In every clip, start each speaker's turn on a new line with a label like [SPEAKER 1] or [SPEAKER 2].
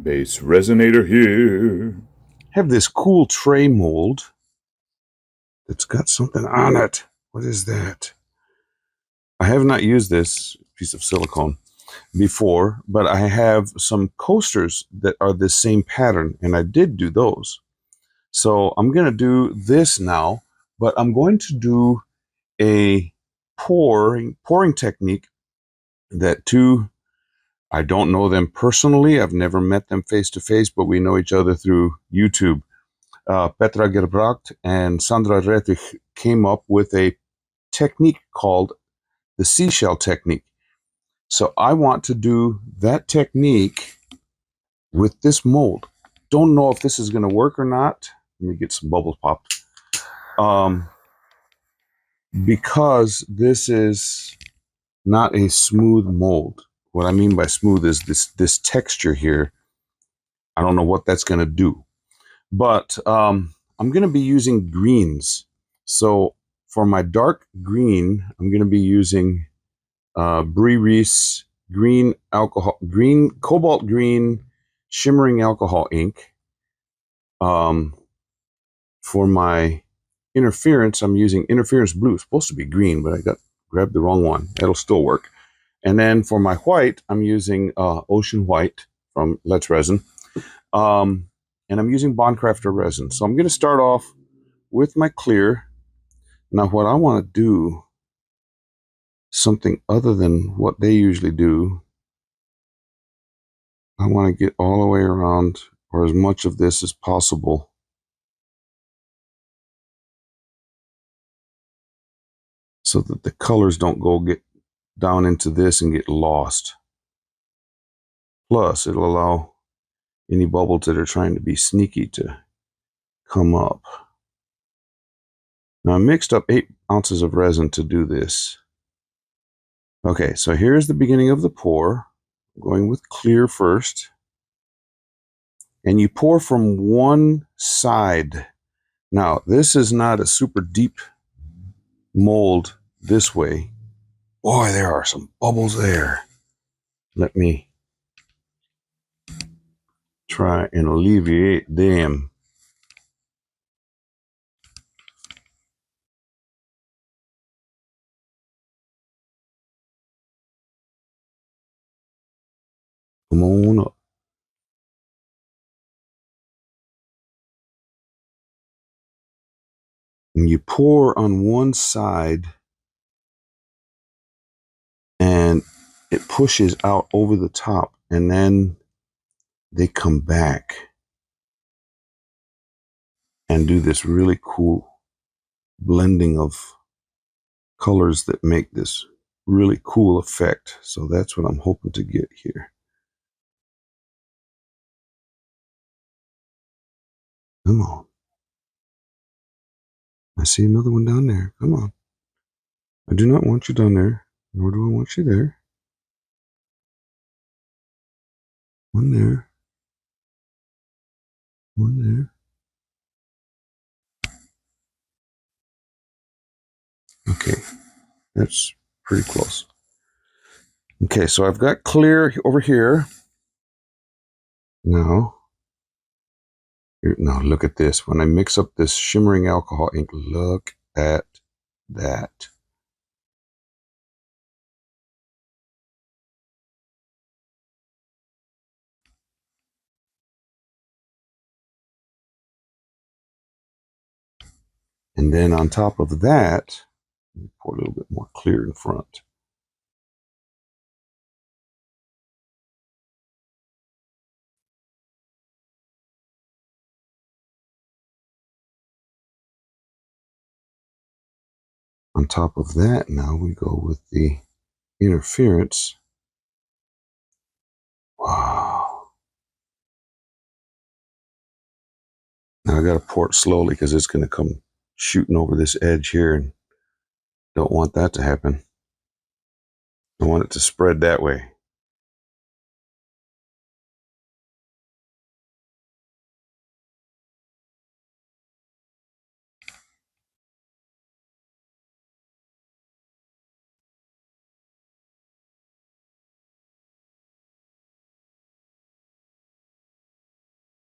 [SPEAKER 1] BassResinator here.
[SPEAKER 2] Have this cool tray mold that's got something on it. What is that? I have not used this piece of silicone before, but I have some coasters that are the same pattern, and I did do those. So I'm going to do this now, but I'm going to do a pouring technique that I don't know them personally. I've never met them face to face, but we know each other through YouTube. Petra Gerbracht and Sandra Rettich came up with a technique called the Seashell technique. So I want to do that technique with this mold. Don't know if this is going to work or not. Let me get some bubbles popped. Because this is not a smooth mold. What I mean by smooth is this texture here. I don't know what that's going to do. But I'm going to be using greens. So for my dark green, I'm going to be using Reese green cobalt green shimmering alcohol ink. For my interference, I'm using interference blue. It's supposed to be green, but I grabbed the wrong one. It'll still work. And then for my white, I'm using ocean white from Let's Resin. And I'm using Bondcrafter resin. So I'm going to start off with my clear. Now what I want to do, something other than what they usually do, I want to get all the way around, or as much of this as possible. So that the colors don't get down into this and get lost. Plus, it'll allow any bubbles that are trying to be sneaky to come up. Now I mixed up 8 ounces of resin to do this. Okay, so here's the beginning of the pour. I'm going with clear first. And you pour from one side. Now, this is not a super deep mold this way. Boy, there are some bubbles there. Let me try and alleviate them. Come on up. And you pour on one side and it pushes out over the top, and then they come back and do this really cool blending of colors that make this really cool effect. So that's what I'm hoping to get here. Come on. I see another one down there. Come on. I do not want you down there, nor do I want you there. One there. One there. Okay, that's pretty close. Okay, so I've got clear over here. Now look at this. When I mix up this shimmering alcohol ink, look at that. And then on top of that, pour a little bit more clear in front. On top of that, now we go with the interference. Wow. Now I got to pour it slowly because it's going to come shooting over this edge here, and don't want that to happen. I want it to spread that way.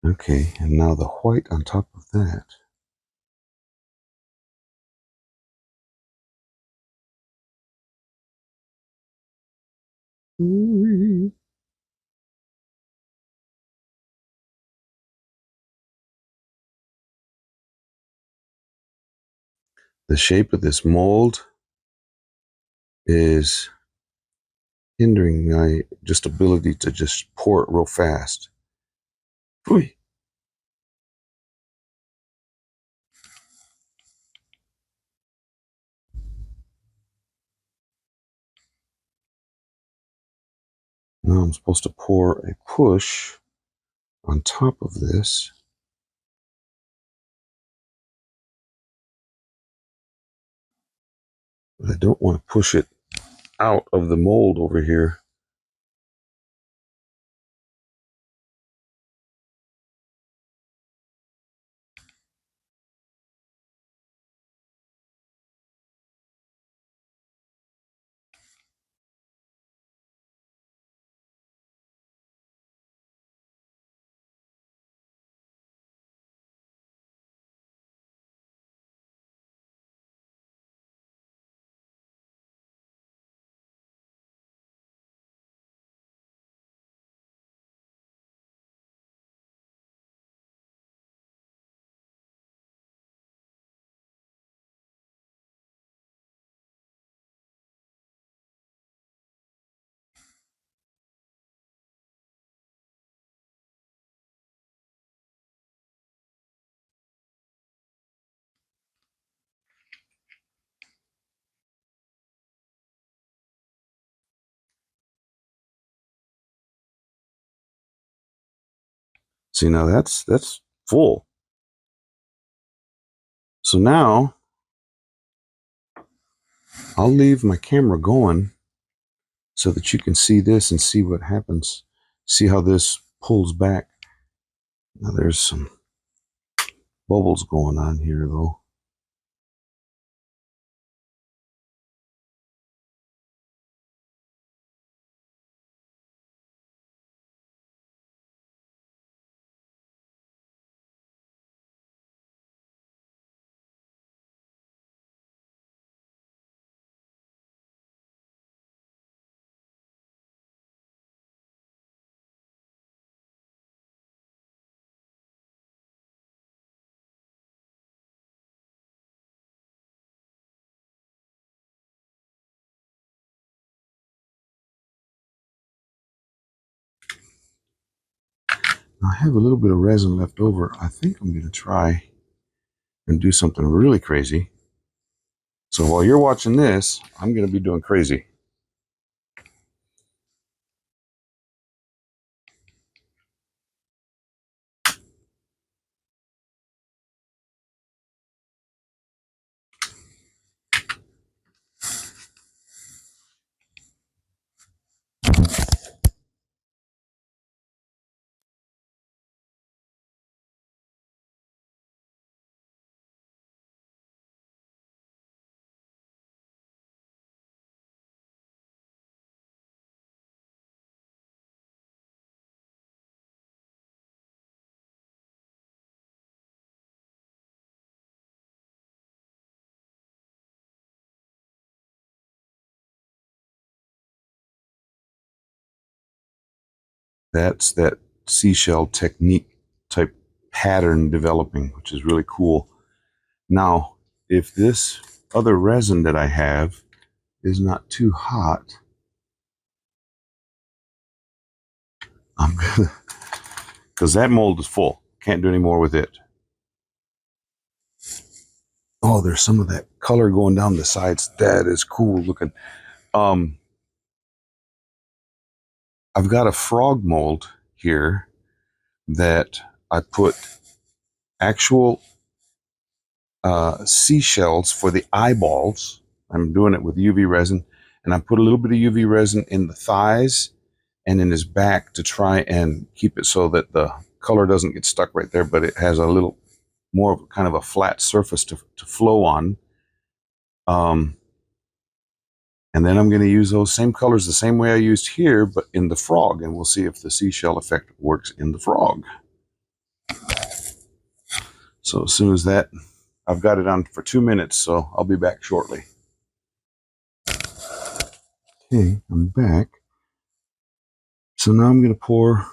[SPEAKER 2] Okay, and now the white on top of that. Ooh. The shape of this mold is hindering my just ability to just pour it real fast. Ooh. Now I'm supposed to pour a push on top of this. But I don't want to push it out of the mold over here. See, now that's full. So now I'll leave my camera going so that you can see this and see what happens. See how this pulls back. Now there's some bubbles going on here though. I have a little bit of resin left over. I think I'm going to try and do something really crazy. So while you're watching this, I'm going to be doing crazy. That's that seashell technique type pattern developing, which is really cool. Now, if this other resin that I have is not too hot, I'm gonna, because that mold is full. Can't do any more with it. Oh, there's some of that color going down the sides. That is cool looking. Um, I've got a frog mold here that I put actual seashells for the eyeballs. I'm doing it with UV resin, and I put a little bit of UV resin in the thighs and in his back to try and keep it so that the color doesn't get stuck right there, but it has a little more of kind of a flat surface to flow on. And then I'm going to use those same colors the same way I used here, but in the frog, and we'll see if the seashell effect works in the frog. So as soon as that, I've got it on for 2 minutes, so I'll be back shortly. Okay, I'm back. So now I'm going to pour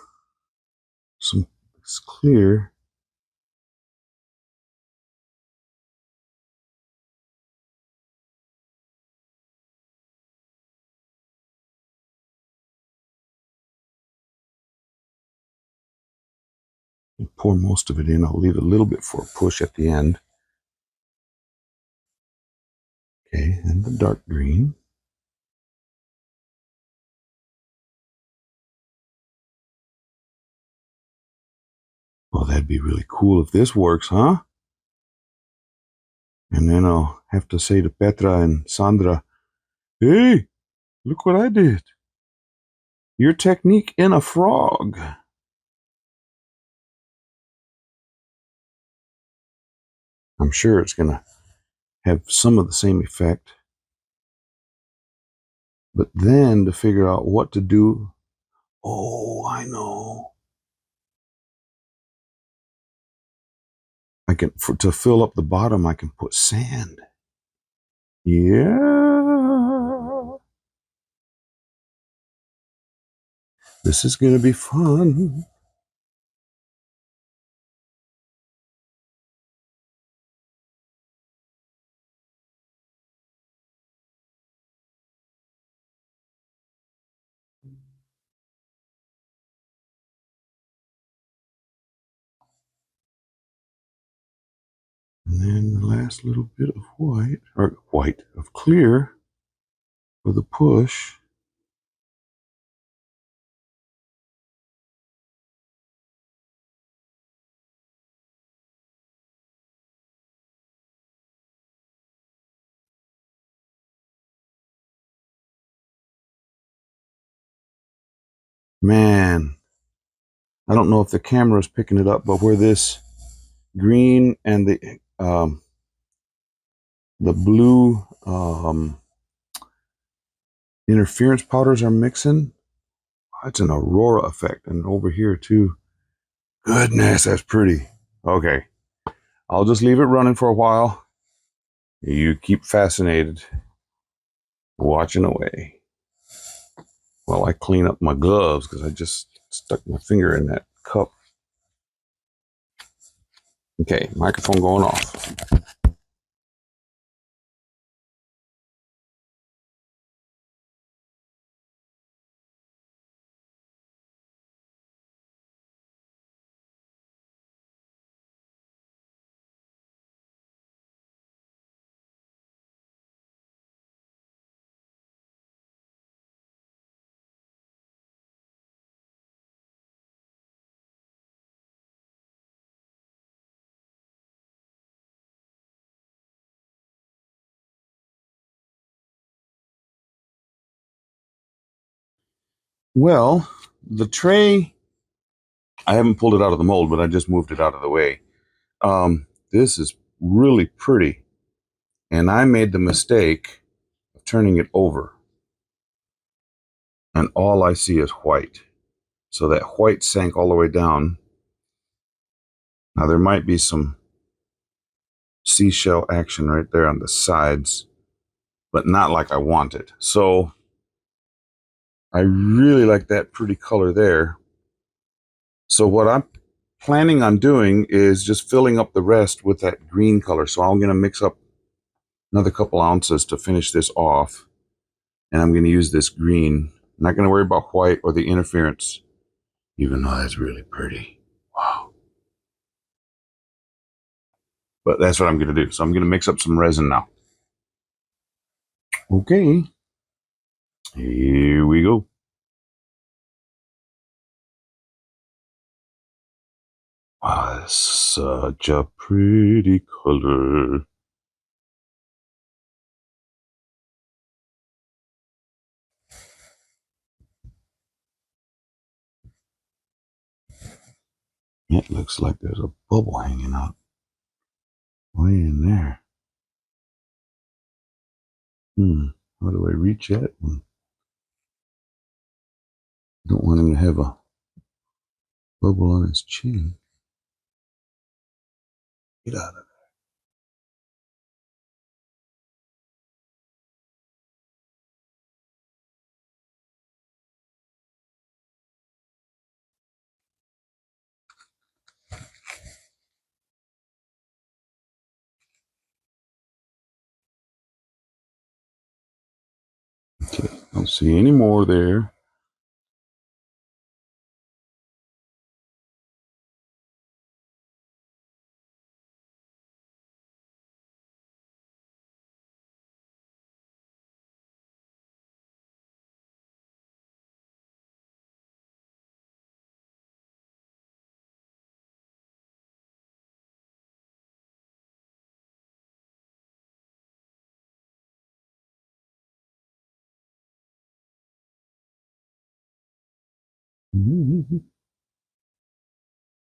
[SPEAKER 2] some clear. Pour most of it in. I'll leave a little bit for a push at the end. Okay, and the dark green. Well, that'd be really cool if this works, huh? And then I'll have to say to Petra and Sandra, hey, look what I did. Your technique in a frog. I'm sure it's going to have some of the same effect. But then to figure out what to do, oh, I know. I can, to fill up the bottom, I can put sand. Yeah. This is going to be fun. And then the last little bit of of clear for the push. Man, I don't know if the camera is picking it up, but where this green and the blue interference powders are mixing, it's an aurora effect. And over here too. Goodness, that's pretty. Okay, I'll just leave it running for a while. You keep fascinated, watching away while I clean up my gloves because I just stuck my finger in that cup. Okay, microphone going off. Well, the tray, I haven't pulled it out of the mold, but I just moved it out of the way. This is really pretty. And I made the mistake of turning it over. And all I see is white. So that white sank all the way down. Now there might be some seashell action right there on the sides, but not like I want it. So I really like that pretty color there. So what I'm planning on doing is just filling up the rest with that green color. So I'm going to mix up another couple ounces to finish this off. And I'm going to use this green. I'm not going to worry about white or the interference, even though that's really pretty. Wow. But that's what I'm going to do. So I'm going to mix up some resin now. Okay. Here we go. Wow, that's such a pretty color. It looks like there's a bubble hanging out way in there. How do I reach that one? Don't want him to have a bubble on his chin. Get out of there. Okay, don't see any more there.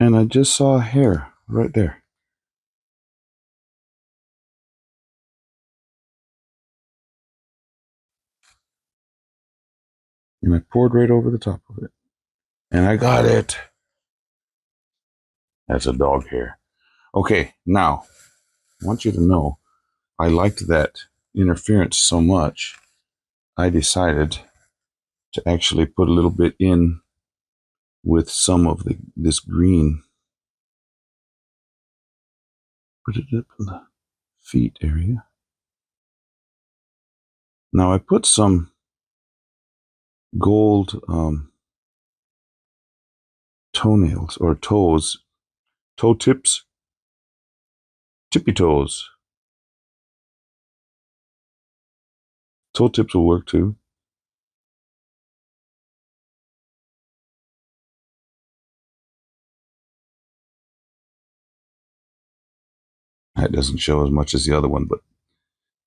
[SPEAKER 2] And I just saw a hair right there. And I poured right over the top of it. And I got it. That's a dog hair. Okay, now, I want you to know, I liked that interference so much, I decided to actually put a little bit in with some of this green. Put it up in the feet area. Now I put some gold toenails or toes, toe tips, tippy toes. Toe tips will work too. That doesn't show as much as the other one, but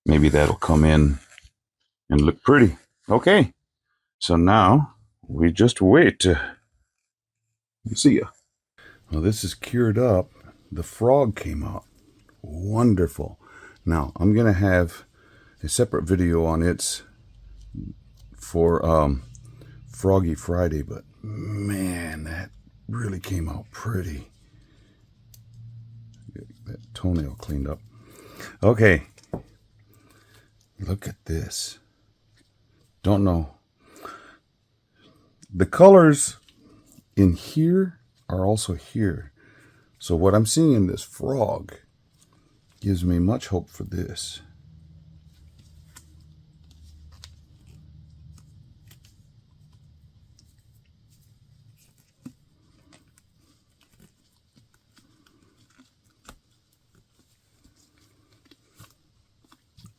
[SPEAKER 2] maybe that'll come in and look pretty. Okay, so now we just wait to see ya. Well, this is cured up. The frog came out. Wonderful. Now, I'm going to have a separate video on its for Froggy Friday, but man, that really came out pretty. Get that toenail cleaned up. Okay, look at this. Don't know. The colors in here are also here. So what I'm seeing in this frog gives me much hope for this.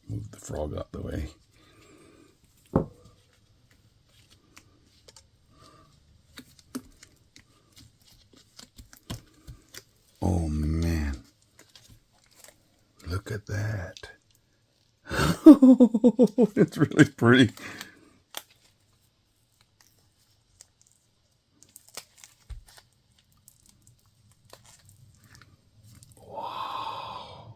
[SPEAKER 2] Move the frog out the way. Oh man, look at that. It's really pretty. Wow.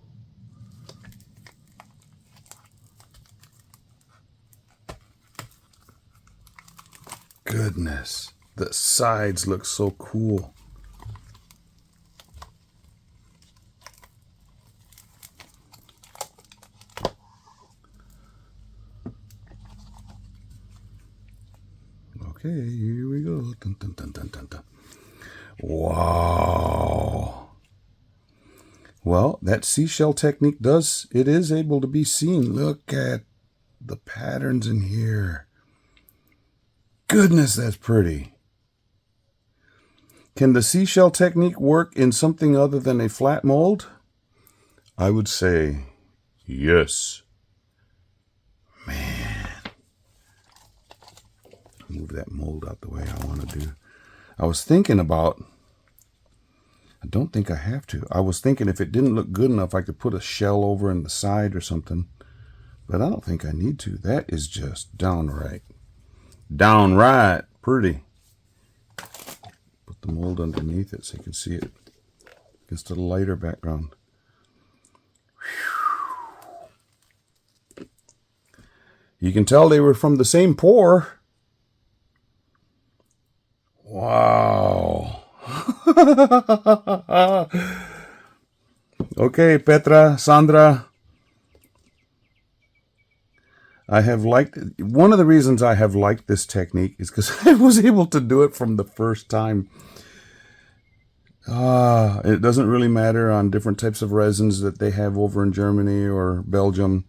[SPEAKER 2] Goodness, the sides look so cool. Okay, here we go. Dun, dun, dun, dun, dun, dun. Wow. Well, that seashell technique is able to be seen. Look at the patterns in here. Goodness, that's pretty. Can the seashell technique work in something other than a flat mold? I would say yes. Man. Move that mold out the way I want to do. I was thinking about, I don't think I have to. I was thinking if it didn't look good enough, I could put a shell over in the side or something. But I don't think I need to. That is just downright pretty. Put the mold underneath it so you can see it against a lighter background. Whew. You can tell they were from the same pour. Wow. Okay, Petra, Sandra. I have liked, one of the reasons I have liked this technique is because I was able to do it from the first time. It doesn't really matter on different types of resins that they have over in Germany or Belgium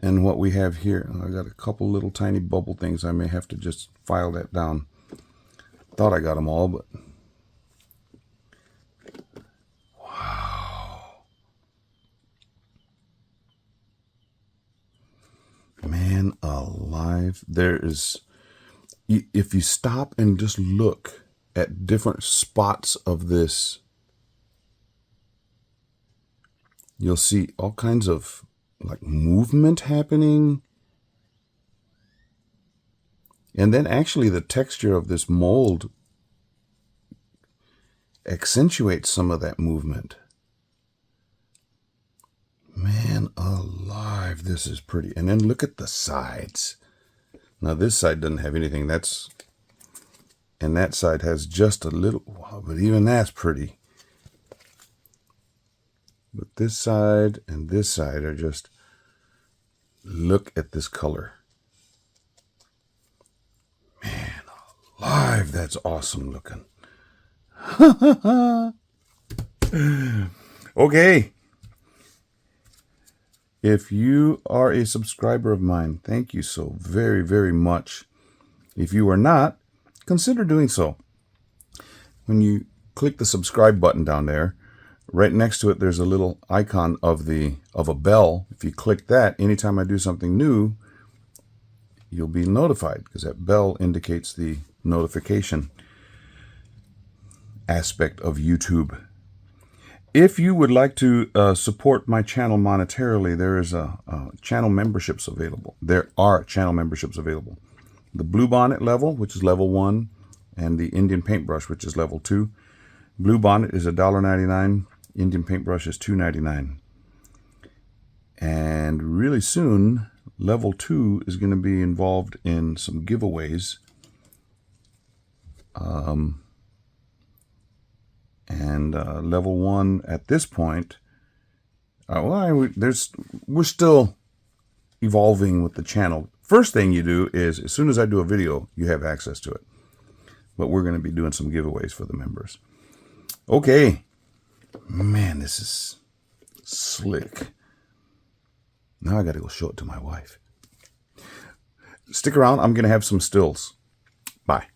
[SPEAKER 2] and what we have here. I got a couple little tiny bubble things. I may have to just file that down. Thought I got them all, but wow. Man alive. There is, if you stop and just look at different spots of this, you'll see all kinds of like movement happening. And then actually the texture of this mold accentuates some of that movement. Man alive, this is pretty. And then look at the sides. Now this side doesn't have anything. And that side has just a little, wow, but even that's pretty. But this side and this side are just, look at this color. Man alive, that's awesome looking. Okay. If you are a subscriber of mine, thank you so very, very much. If you are not, consider doing so. When you click the subscribe button down there, right next to it, there's a little icon of a bell. If you click that, anytime I do something new, you'll be notified because that bell indicates the notification aspect of YouTube. If you would like to support my channel monetarily, there is a channel memberships available. There are channel memberships available. The Blue Bonnet level, which is level 1, and the Indian Paintbrush, which is level 2. Blue Bonnet is $1.99. Indian Paintbrush is $2.99. And really soon, level 2 is going to be involved in some giveaways. Level 1 at this point, we're still evolving with the channel. First thing you do is, as soon as I do a video, you have access to it. But we're going to be doing some giveaways for the members. Okay. Man, this is slick. Now I got to go show it to my wife. Stick around. I'm going to have some stills. Bye.